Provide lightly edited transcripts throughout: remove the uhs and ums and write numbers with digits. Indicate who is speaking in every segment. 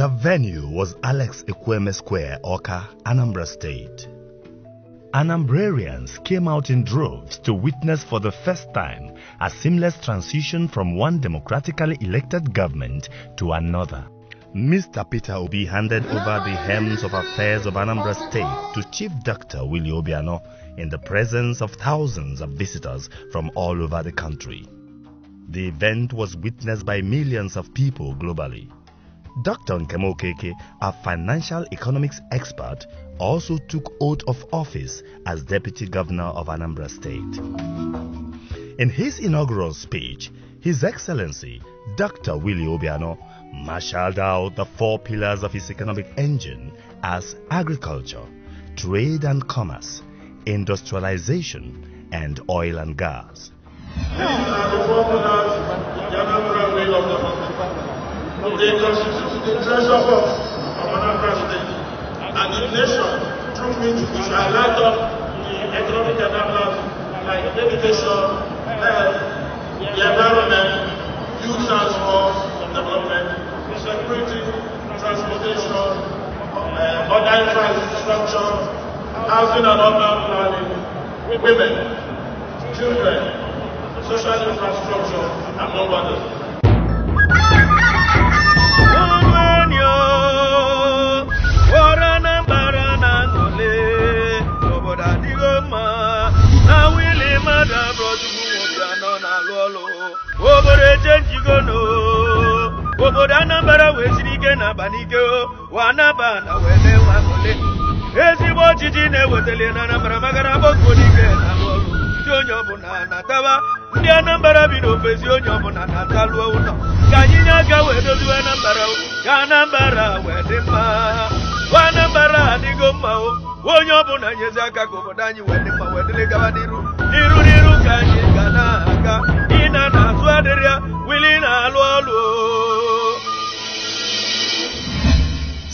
Speaker 1: The venue was Alex Ekweme Square, Awka, Anambra State. Anambrarians came out in droves to witness for the first time a seamless transition from one democratically elected government to another. Mr. Peter Obi handed over the helms of affairs of Anambra State to Chief Dr. Willie Obiano in the presence of thousands of visitors from all over the country. The event was witnessed by millions of people globally. Dr. Nkem Okeke, a financial economics expert, also took oath of office as Deputy Governor of Anambra State. In his inaugural speech, His Excellency Dr. Willie Obiano marshaled out the four pillars of his economic engine as agriculture, trade and commerce, industrialization, and oil and gas.
Speaker 2: These are the four pillars of the Anambra way of government. They constitute the treasure box of Anambra State, and the nation through which we shall light up the economic enablers like education, health, the environment, youth transport development, security, transportation, other infrastructure, housing and urban planning, women, children, social infrastructure, and no others.
Speaker 3: Obodo Anambra wesirike na banike wanaba na wele wakole ezigbo ojiji na-ewetele na Anambra magara bokodike na lụọlụ ndị onye ọbụla na-ataba ndị Anambra bi n'ofesi onye ọbụla na-atalụ ụlọ ka anyị nye aka wee doziwe Anambra ka Anambra wee dị mma Anambra adịgo mma onye ọbụla nyezi aka ka obodo anyị wee dị mma wee dịrị gaba n'iru ka anyị ga na-aga ịna na-azụ adịrị ya Willie na-alụ ọlụ.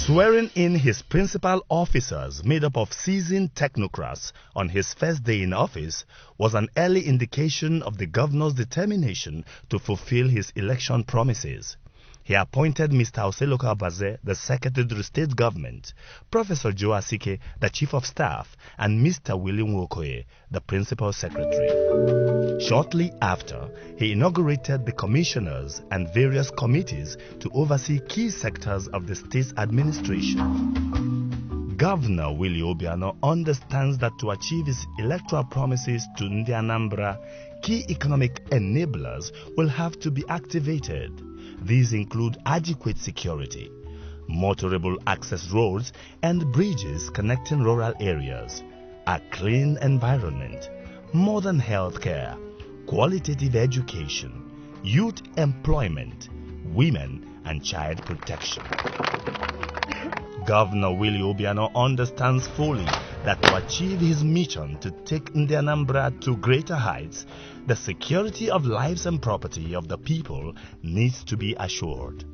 Speaker 1: Swearing in his principal officers made up of seasoned technocrats on his first day in office was an early indication of the governor's determination to fulfill his election promises. He appointed Mr. Oseloka Abaze, the Secretary to the State Government, Professor Joe Asike, the Chief of Staff, and Mr. William Wokoye, the Principal Secretary. Shortly after, he inaugurated the commissioners and various committees to oversee key sectors of the state's administration. Governor Willie Obiano understands that to achieve his electoral promises to Ndi Anambra, key economic enablers will have to be activated. These include adequate security, motorable access roads and bridges connecting rural areas, a clean environment, modern health care, qualitative education, youth employment, women and child protection. Governor Willie Obiano understands fully that to achieve his mission to take Ndi Anambra to greater heights, the security of lives and property of the people needs to be assured.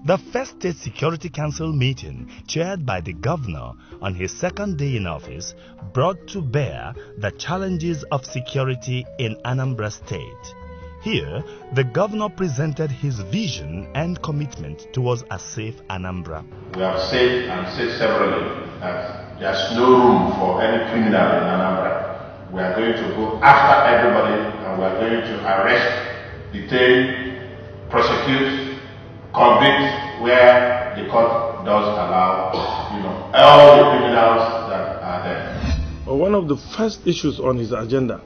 Speaker 1: The first State Security Council meeting, chaired by the governor on his second day in office, brought to bear the challenges of security in Anambra State. Here, the governor presented his vision and commitment towards a safe Anambra.
Speaker 2: We have said and said severally that there's no room for any criminal in Anambra. We are going to go after everybody and we are going to arrest, detain, prosecute, convict where the court does allow, all the criminals that are there.
Speaker 4: One of the first issues on his agenda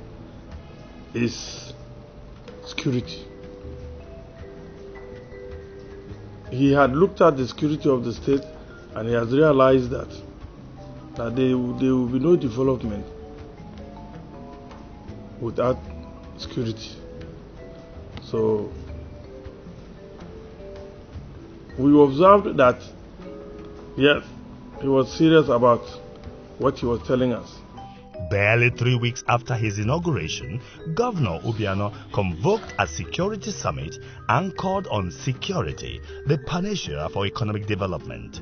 Speaker 4: is security. He had looked at the security of the state and he has realized that there will be no development without security. So we observed that yes, he was serious about what he was telling us.
Speaker 1: Barely 3 weeks after his inauguration, Governor Obiano convoked a security summit anchored on security, the panacea for economic development.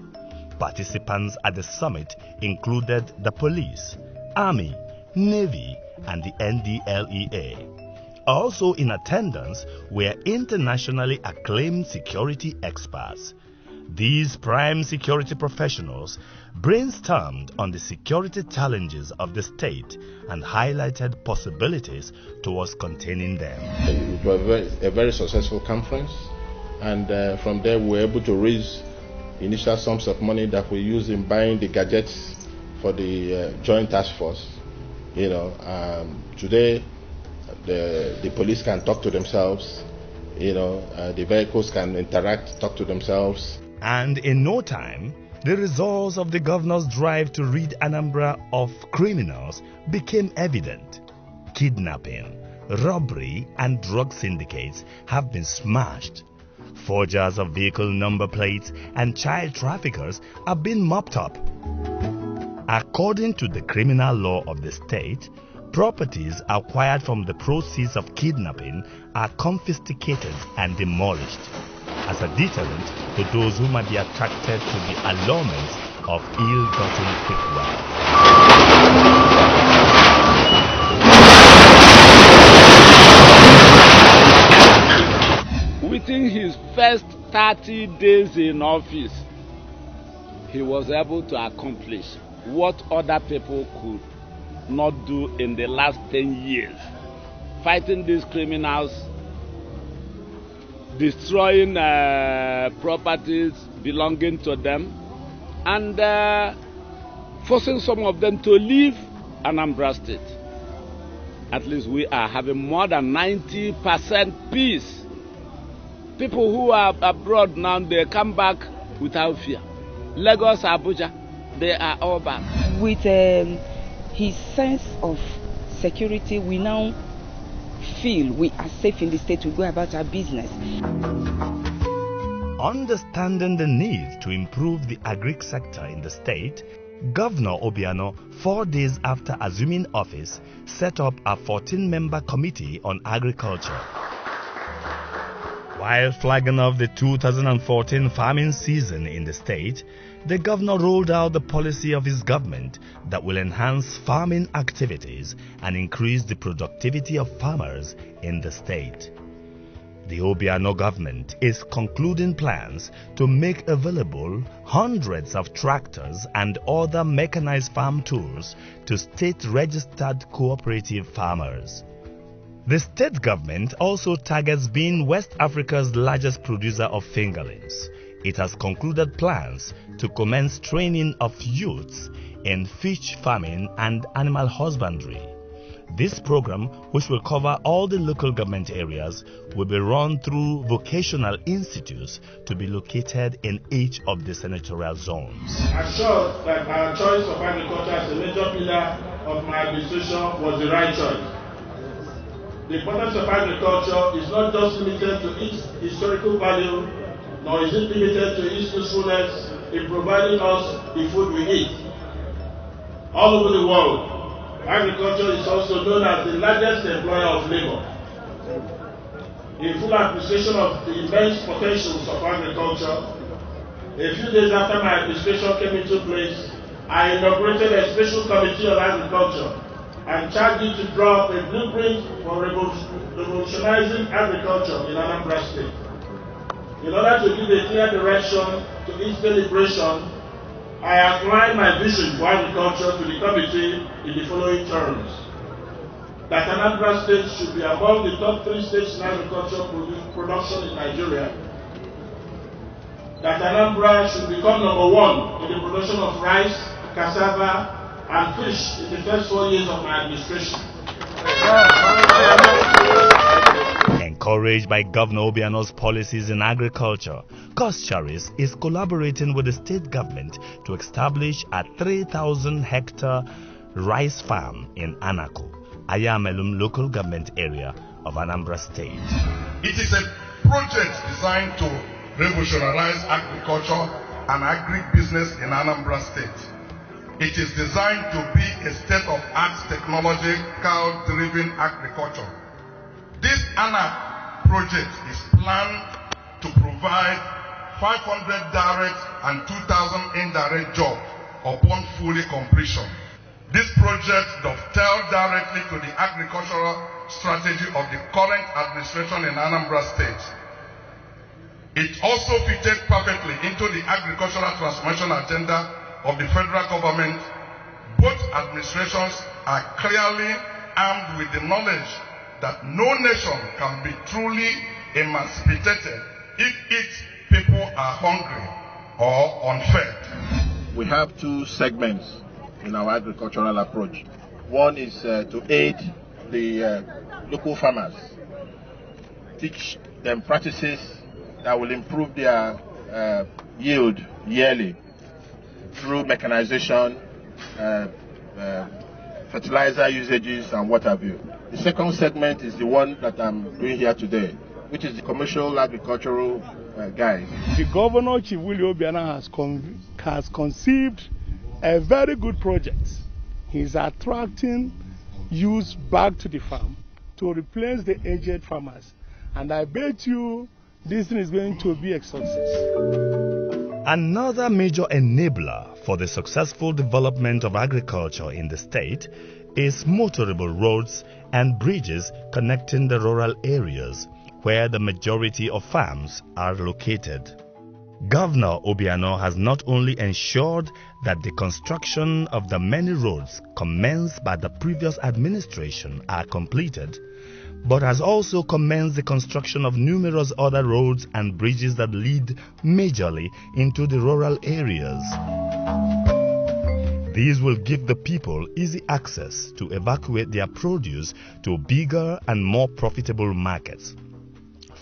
Speaker 1: Participants at the summit included the police, army, navy, and the NDLEA. Also in attendance were internationally acclaimed security experts. These prime security professionals brainstormed on the security challenges of the state and highlighted possibilities towards containing them.
Speaker 5: It was a very successful conference, and from there we were able to raise initial sums of money that we use in buying the gadgets for the joint task force. Today the police can talk to themselves, the vehicles can interact, talk to themselves.
Speaker 1: And in no time, the results of the governor's drive to rid Anambra of criminals became evident. Kidnapping, robbery and drug syndicates have been smashed. Forgers of vehicle number plates and child traffickers are being mopped up. According to the criminal law of the state, properties acquired from the proceeds of kidnapping are confiscated and demolished as a deterrent to those who might be attracted to the allurements of ill-gotten quick wealth.
Speaker 6: Within his first 30 days in office, he was able to accomplish what other people could not do in the last 10 years. Fighting these criminals, destroying properties belonging to them, and forcing some of them to leave Anambra State. At least we are having more than 90% peace. People who are abroad now, they come back without fear. Lagos, Abuja, they are all back.
Speaker 7: With his sense of security, we now feel we are safe in the state to go about our business.
Speaker 1: Understanding the need to improve the agri sector in the state, Governor Obiano, 4 days after assuming office, set up a 14-member committee on agriculture. While flagging off the 2014 farming season in the state, the governor rolled out the policy of his government that will enhance farming activities and increase the productivity of farmers in the state. The Obiano government is concluding plans to make available hundreds of tractors and other mechanized farm tools to state-registered cooperative farmers. The state government also targets being West Africa's largest producer of fingerlings. It has concluded plans to commence training of youths in fish farming and animal husbandry. This program, which will cover all the local government areas, will be run through vocational institutes to be located in each of the senatorial zones.
Speaker 2: I'm sure that our choice of agriculture as a major pillar of my administration was the right choice. The importance of agriculture is not just limited to its historical value, nor is it limited to its usefulness in providing us the food we eat. All over the world, agriculture is also known as the largest employer of labor. In full appreciation of the immense potentials of agriculture, a few days after my administration came into place, I inaugurated a special committee on agriculture and charged it to draw up a blueprint for revolutionizing agriculture in Anambra State. In order to give a clear direction to its deliberation, I outlined my vision for agriculture to the committee in the following terms. That Anambra State should be among the top 3 states in agricultural production in Nigeria. That Anambra should become number 1 in the production of rice, cassava, and fish in the first 4 years of my administration.
Speaker 1: Encouraged by Governor Obiano's policies in agriculture, Coscharis is collaborating with the state government to establish a 3,000-hectare rice farm in Anako, Ayamelum local government area of Anambra State.
Speaker 8: It is a project designed to revolutionize agriculture and agri-business in Anambra State. It is designed to be a state-of-art technological-driven agriculture. This ANAP project is planned to provide 500 direct and 2,000 indirect jobs upon fully completion. This project dovetails directly to the agricultural strategy of the current administration in Anambra State. It also fitted perfectly into the agricultural transformation agenda of the federal government. Both administrations are clearly armed with the knowledge that no nation can be truly emancipated if its people are hungry or unfed.
Speaker 5: We have two segments in our agricultural approach. One is to aid the local farmers, teach them practices that will improve their yield yearly through mechanization, fertilizer usages, and what have you. The second segment is the one that I'm doing here today, which is the commercial agricultural guide.
Speaker 4: The Governor, Chief Willie Obiano, has conceived a very good project. He's attracting youth back to the farm to replace the aged farmers. And I bet you this thing is going to be a success.
Speaker 1: Another major enabler for the successful development of agriculture in the state is motorable roads and bridges connecting the rural areas where the majority of farms are located. Governor Obiano has not only ensured that the construction of the many roads commenced by the previous administration are completed, but has also commenced the construction of numerous other roads and bridges that lead majorly into the rural areas. These will give the people easy access to evacuate their produce to bigger and more profitable markets.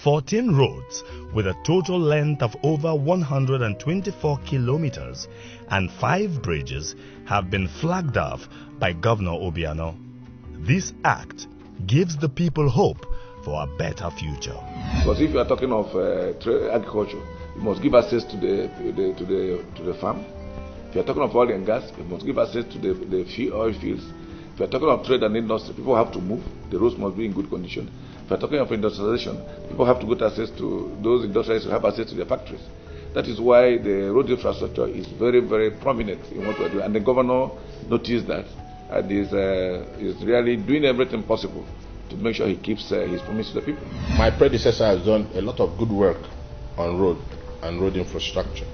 Speaker 1: 14 roads with a total length of over 124 kilometers and 5 bridges have been flagged off by Governor Obiano. This act gives the people hope for a better future.
Speaker 9: Because if you are talking of agriculture, you must give access to the farm. If you are talking of oil and gas, you must give access to the oil fields. If you are talking of trade and industry, people have to move. The roads must be in good condition. If you are talking of industrialization, people have to get access to those industrialists who have access to their factories. That is why the road infrastructure is very, very prominent in what we are doing. And the governor noticed that and is really doing everything possible to make sure he keeps his promise to the people.
Speaker 5: My predecessor has done a lot of good work on road and road infrastructure,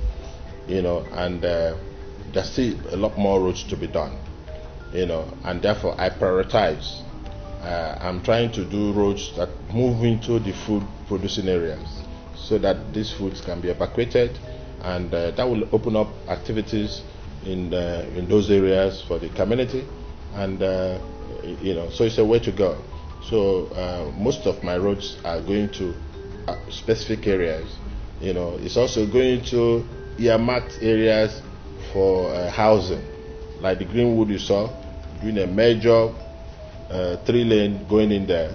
Speaker 5: and there's still a lot more roads to be done, and therefore I prioritize. I'm trying to do roads that move into the food producing areas so that these foods can be evacuated, and that will open up activities in those areas for the community, and so it's a way to go. So most of my roads are going to specific areas. It's also going to earmarked areas for housing, like the Greenwood you saw, doing a major 3-lane going in there.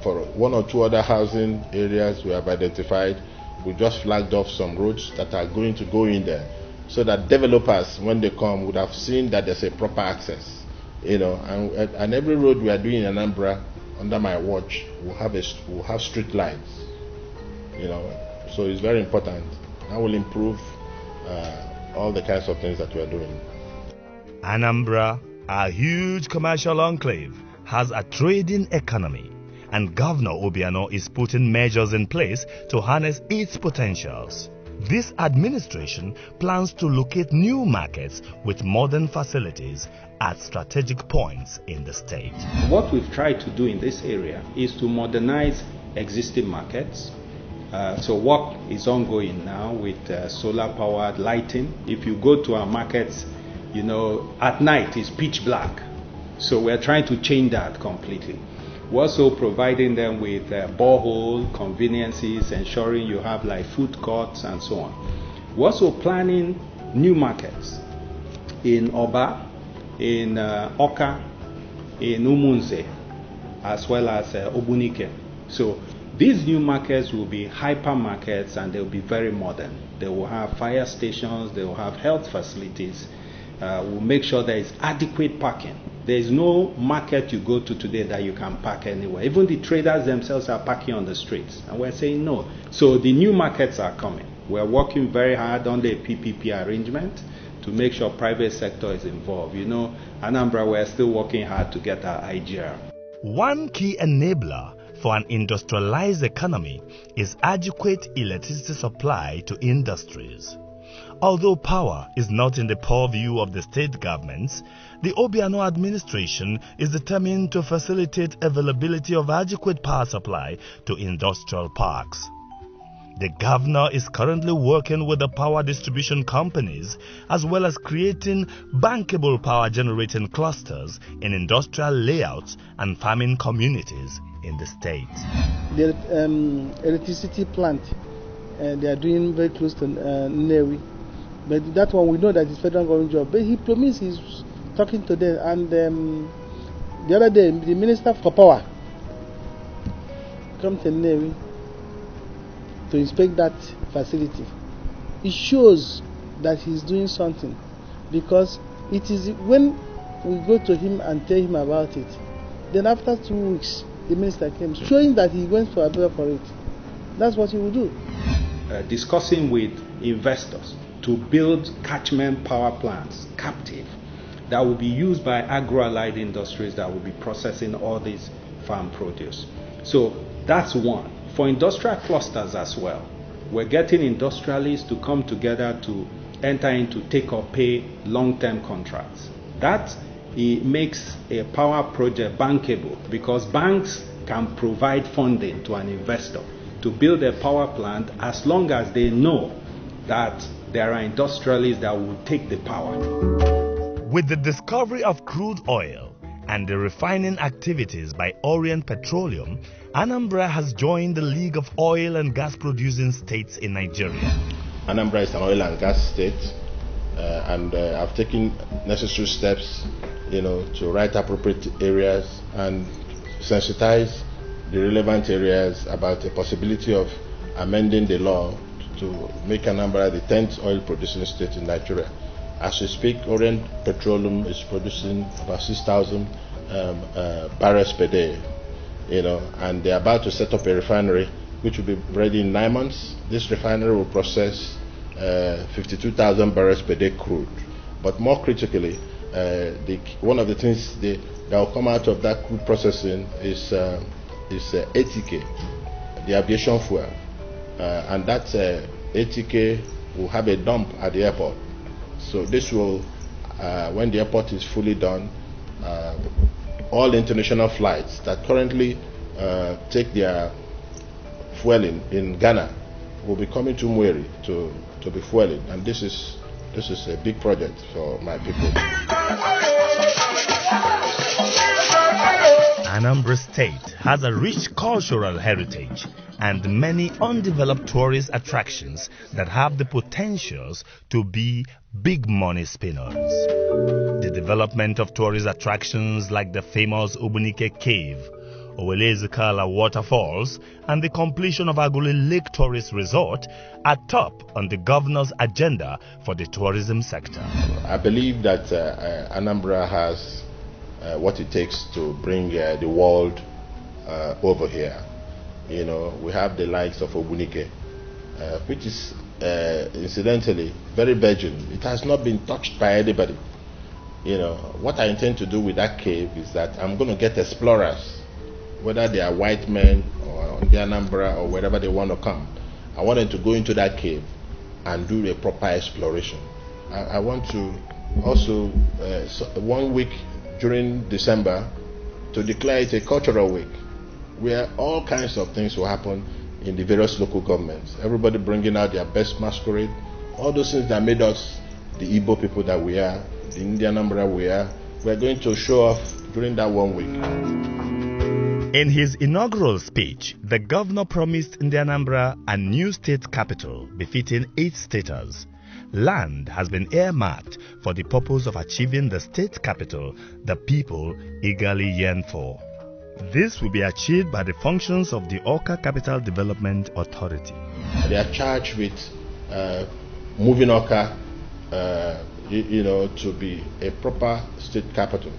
Speaker 5: For 1 or 2 other housing areas we have identified, we just flagged off some roads that are going to go in there, so that developers, when they come, would have seen that there's a proper access. And every road we are doing in Anambra under my watch will have street lights. So it's very important. That will improve all the kinds of things that we are doing.
Speaker 1: Anambra, a huge commercial enclave, has a trading economy, and Governor Obiano is putting measures in place to harness its potentials. This administration plans to locate new markets with modern facilities at strategic points in the state.
Speaker 10: What we've tried to do in this area is to modernize existing markets. So work is ongoing now with solar-powered lighting. If you go to our markets, at night it's pitch black. So we're trying to change that completely. We're also providing them with borehole conveniences, ensuring you have like food courts and so on. We're also planning new markets in Oba, in Oka, in Umunze, as well as Obunike. So these new markets will be hypermarkets, and they'll be very modern. They will have fire stations, they will have health facilities. We'll make sure there is adequate parking. There is no market you go to today that you can park anywhere. Even the traders themselves are parking on the streets, and we're saying no. So the new markets are coming. We're working very hard on the PPP arrangement to make sure private sector is involved. Anambra, we're still working hard to get our IGR.
Speaker 1: One key enabler for an industrialized economy is adequate electricity supply to industries. Although power is not in the purview of the state governments, the Obiano administration is determined to facilitate availability of adequate power supply to industrial parks. The governor is currently working with the power distribution companies as well as creating bankable power generating clusters in industrial layouts and farming communities in the state.
Speaker 11: The electricity plant, they are doing very close to Newi. But that one we know that it's federal government job. But he promised he's talking to them. And the other day, the Minister for Power come to Newi to inspect that facility. It shows that he's doing something, because it is when we go to him and tell him about it, then after 2 weeks the minister came showing that he went for appeal for it. That's what he will do.
Speaker 10: Discussing with investors to build catchment power plants captive that will be used by agro-allied industries that will be processing all these farm produce. So that's one. For industrial clusters as well, we're getting industrialists to come together to enter into take-or-pay long-term contracts. That it makes a power project bankable, because banks can provide funding to an investor to build a power plant as long as they know that there are industrialists that will take the power.
Speaker 1: With the discovery of crude oil and the refining activities by Orient Petroleum, Anambra has joined the League of Oil and Gas Producing States in Nigeria.
Speaker 5: Anambra is an oil and gas state, and I've taken necessary steps, to write appropriate areas and sensitize the relevant areas about the possibility of amending the law to make Anambra the 10th oil producing state in Nigeria. As we speak, Orient Petroleum is producing about 6,000 barrels per day, and they're about to set up a refinery which will be ready in 9 months. This refinery will process 52,000 barrels per day crude. But more critically, one of the things that will come out of that crude processing is ATK, the aviation fuel, and that ATK will have a dump at the airport. So this will, when the airport is fully done, all international flights that currently take their fuel in Ghana will be coming to Mweri to be fueling, and this is a big project for my people.
Speaker 1: Anambra State has a rich cultural heritage and many undeveloped tourist attractions that have the potentials to be big money spinners. The development of tourist attractions like the famous Obunike Cave, Owelezekala Waterfalls, and the completion of Aguli Lake Tourist Resort are top on the governor's agenda for the tourism sector.
Speaker 5: I believe that Anambra has what it takes to bring the world over here. We have the likes of Obunike, which is incidentally very virgin. It has not been touched by anybody. What I intend to do with that cave is that I'm going to get explorers, whether they are white men or the Anambra or wherever they want to come. I want them to go into that cave and do a proper exploration. I want to also 1 week during December to declare it a cultural week, where all kinds of things will happen in the various local governments. Everybody bringing out their best masquerade, all those things that made us the Igbo people that we are, the Indian Anambra we are. We're going to show off during that 1 week.
Speaker 1: In his inaugural speech, the governor promised Indian Anambra a new state capital befitting its status. Land has been earmarked for the purpose of achieving the state capital the people eagerly yearn for. This will be achieved by the functions of the Awka Capital Development Authority.
Speaker 5: They are charged with moving Awka, to be a proper state capital.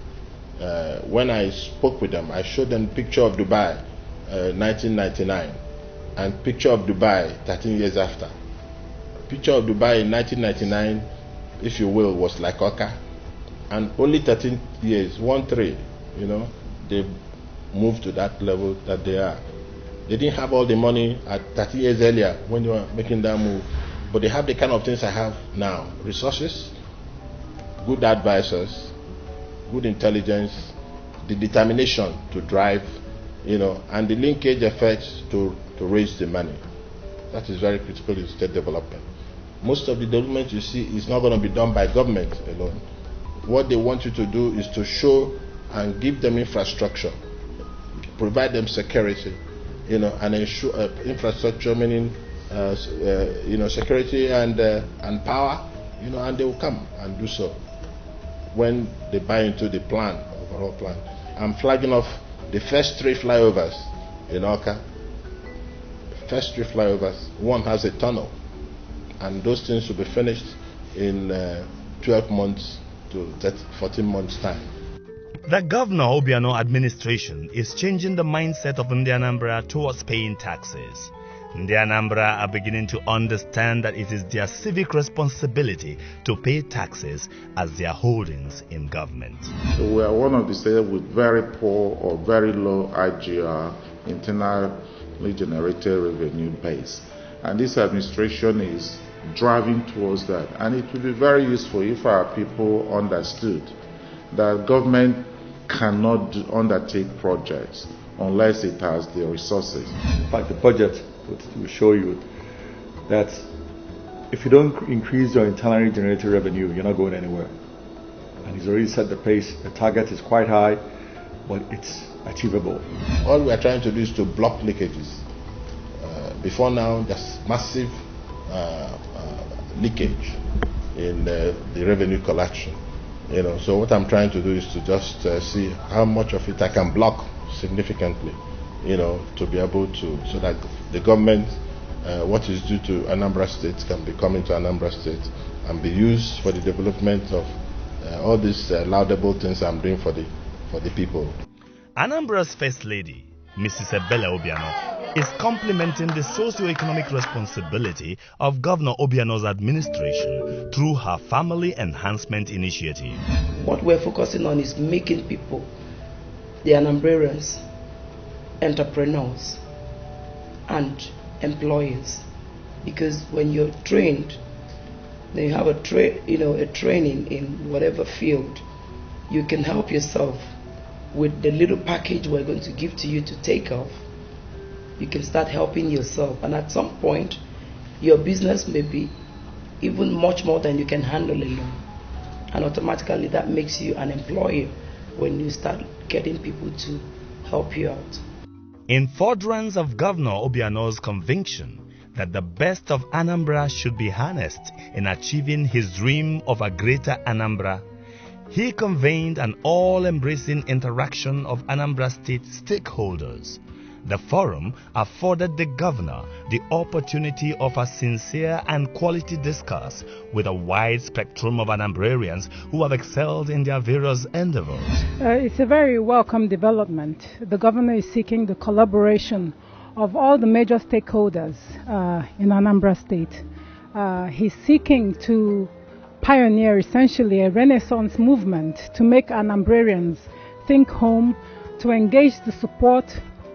Speaker 5: When I spoke with them, I showed them a picture of Dubai, 1999, and picture of Dubai 13 years after. Picture of Dubai in 1999, if you will, was like Awka, and only 13 years, 1-3, they moved to that level that they are. They didn't have all the money at 30 years earlier when they were making that move, but they have the kind of things I have now: resources, good advisors, good intelligence, the determination to drive, and the linkage effects to raise the money. That is very critical in state development. Most of the development you see is not going to be done by government alone. What they want you to do is to show and give them infrastructure, provide them security, and ensure infrastructure, meaning security and power, and they will come and do so when they buy into the plan, overall plan. I'm flagging off the first 3 flyovers in Oka. First 3 flyovers. One has a tunnel, and those things will be finished in 12 months to 14 months time.
Speaker 1: The Governor Obiano administration is changing the mindset of Ndi Anambra towards paying taxes. Ndi Anambra are beginning to understand that it is their civic responsibility to pay taxes as their holdings in government.
Speaker 12: So we are one of the states with very poor or very low IGR, internally generated revenue base. And this administration is driving towards that. And it will be very useful if our people understood that government cannot undertake projects unless it has the resources.
Speaker 13: In fact, the budget will show you that if you don't increase your internally generated revenue, you're not going anywhere. And he's already set the pace. The target is quite high, but it's achievable.
Speaker 5: All we are trying to do is to block leakages. Before now, there's massive leakage in the revenue collection. So what I'm trying to do is to just see how much of it I can block significantly, to be able to, so that the government, what is due to Anambra State can be coming to Anambra State and be used for the development of all these laudable things I'm doing for the people.
Speaker 1: Anambra's First Lady, Mrs. Ebele Obiano, is complementing the socio-economic responsibility of Governor Obiano's administration through her Family Enhancement Initiative.
Speaker 14: What we're focusing on is making people, the Anambrarians, entrepreneurs and employers. Because when you're trained, then you have a training in whatever field, you can help yourself with the little package we're going to give to you to take off. You can start helping yourself, and at some point your business may be even much more than you can handle alone, and automatically that makes you an employer when you start getting people to help you out.
Speaker 1: In furtherance of Governor Obiano's conviction that the best of Anambra should be harnessed in achieving his dream of a greater Anambra, he convened an all-embracing interaction of Anambra State stakeholders. The forum afforded the governor the opportunity of a sincere and quality discourse with a wide spectrum of Anambrarians who have excelled in their various endeavors.
Speaker 15: It's a very welcome development. The governor is seeking the collaboration of all the major stakeholders in Anambra State. He's seeking to pioneer essentially a renaissance movement to make Anambrarians think home, to engage the support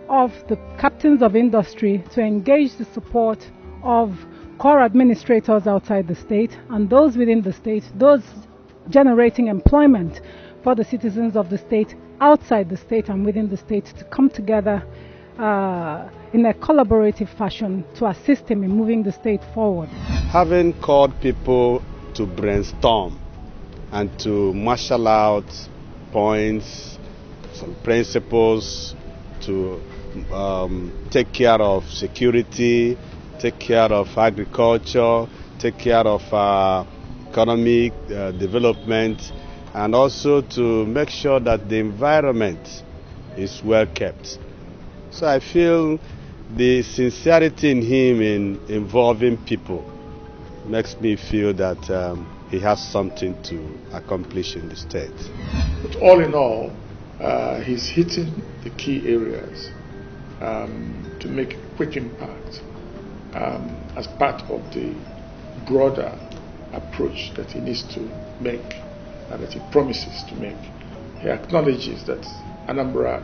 Speaker 15: of the captains of industry, to engage the support of core administrators outside the state and those within the state, those generating employment for the citizens of the state, outside the state and within the state, to come together in a collaborative fashion to assist him in moving the state forward.
Speaker 12: Having called people to brainstorm and to marshal out points, some principles to take care of security, take care of agriculture, take care of economic development, and also to make sure that the environment is well kept. So I feel the sincerity in him in involving people makes me feel that he has something to accomplish in the state.
Speaker 16: But all in all, he's hitting the key areas to make a quick impact as part of the broader approach that he needs to make and that he promises to make. He acknowledges that Anambra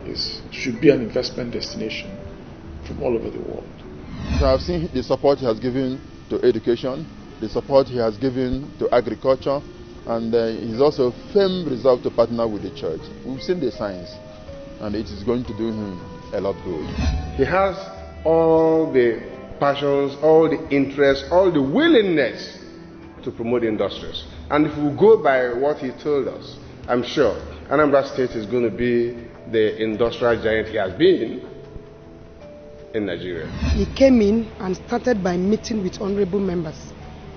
Speaker 16: should be an investment destination from all over the world.
Speaker 17: So I've seen the support he has given to education, the support he has given to agriculture, and he's also firm resolved to partner with the church. We've seen the signs, and it is going to do him a lot good.
Speaker 18: He has all the passions, all the interests, all the willingness to promote the industries. And if we go by what he told us, I'm sure Anambra State is going to be the industrial giant he has been in Nigeria.
Speaker 19: He came in and started by meeting with honorable members,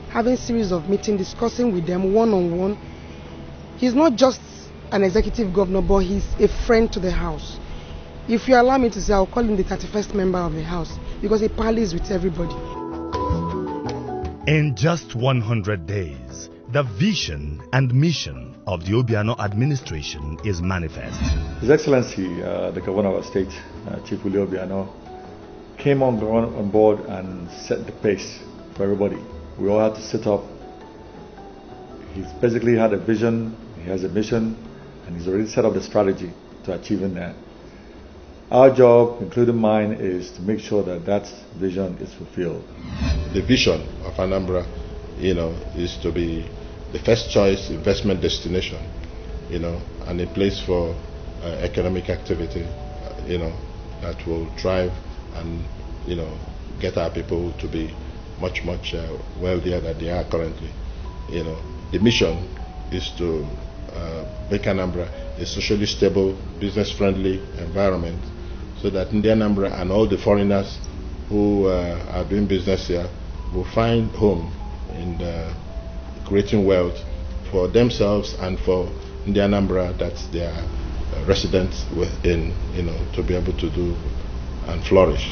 Speaker 19: having a series of meetings, discussing with them one-on-one. He's not just an executive governor, but he's a friend to the house. If you allow me to say, I'll call him the 31st member of the house, because he parleys with everybody.
Speaker 1: In just 100 days, the vision and mission of the Obiano administration is manifest.
Speaker 13: His Excellency, the Governor of our state, Chief Willie Obiano, came on board and set the pace for everybody. We all had to sit up. He's basically had a vision, he has a mission, and he's already set up the strategy to achieving that. Our job, including mine, is to make sure that that vision is fulfilled.
Speaker 5: The vision of Anambra, is to be the first choice investment destination, and a place for economic activity, that will drive and, get our people to be much wealthier than they are currently. The mission is to make Anambra a socially stable, business-friendly environment, so that in Anambra and all the foreigners who are doing business here will find home in creating wealth for themselves and for the Anambra that they are residents within, to be able to do and flourish.